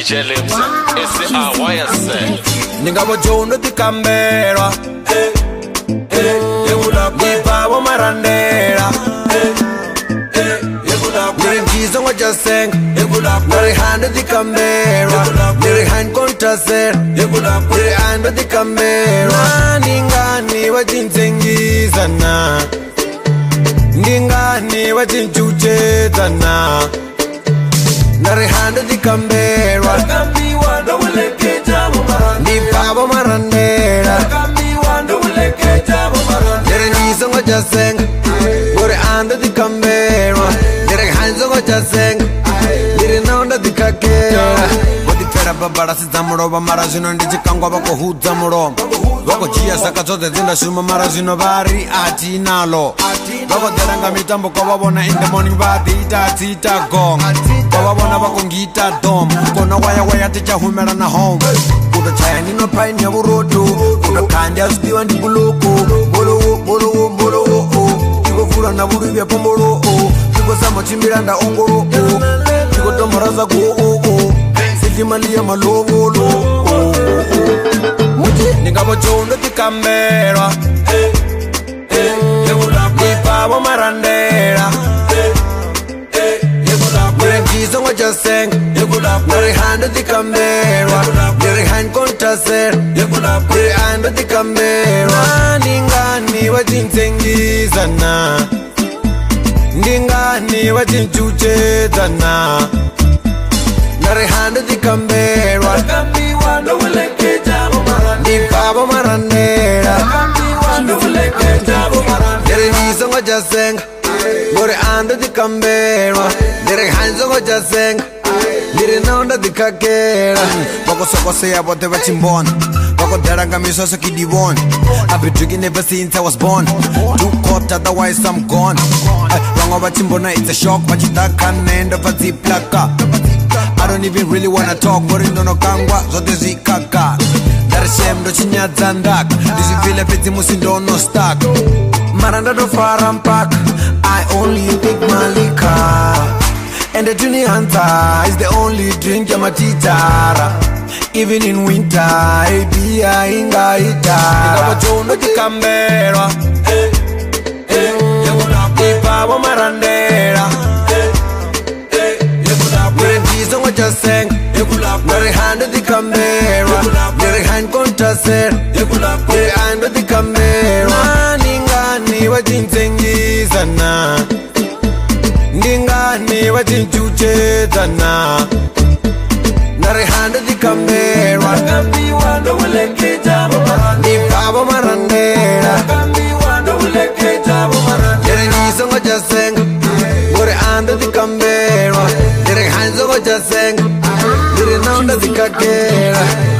DJ Lips, S-A-Y-S. Ningabo Jono di Cambera, di Pavo Marandera, Ninjizo wa Jaseng, Nari Hando di Cambera, Nari Han Contraser, Nari Hando di Cambera. Ningani wa Jinsengizana, Ningani wa Jinchuchetana, Nari Hando di Cambera, di Pavo Marandera, Nari Niso wa Jaseng, Nari Hando di Cambera, Nari Hanzo wa Jaseng, Nari Nonda di Kakera. Babara sitamuro bamarazino ndichikangwa bako hudzamuro bako chia saka zote zinda shuma marazino bari ati nalo bako deranga mitambo kwa babona in the morning badita tita gong kwa babona bako ngita dom kona waya ticha humera na home kuda chayani no paini ya buroto kuda kandi asidiwa ndi buloko bolo tiko fura na buru vya pomoro tiko sama chimiranda ongoro tiko tomaraza go Malia Malolo, Ningabo Jono di Cambera, di Pavo Marandera, Ninjizo wa Jaseng, Nari Hando di Cambera, Nari Han Contraser, Nari Hando di Cambera. Ningani wa Jinsengizana, Ningani wa Jinchuchetana, Nari Hando di Cambera, di Pavo Marandera, Nari Niso wa Jaseng, Nari Hando di Cambera, Nari Hanzo wa Jaseng, Nari Nonda di Kakera. Boko soko seya bote wa chimbon, Boko deranga miso ki divon. I've been drinking ever since I was born. Too caught, otherwise I'm gone. Wango wa chimbona, it's a shock. Wachitaka nenda pa ziplaka. I don't even really wanna talk, Morindo no kangwa, zote zikaka. Dar shem do chinyadza ndak, Disi vile peti musindo no stack. Maranda do farampak, I only take my liquor. And the Juni Hunter is the only drink ya matitara. Even in winter, beer inga itara. Ningabo Jono di Cambera, di Pavo Marandera, Ninjizo wa Jaseng, Nari Hando di Cambera, Nari Han Contraser, Nari Hando di Cambera. Ningani wa Jinsengizana, Ningani wa Jinchuchetana, Nari Hando di Cambera, di Pavo Marandera, Nari Niso wa Jaseng, Nari Hando di Cambera, Nari Hanzo wa Jaseng, Nari Nonda di Kakera.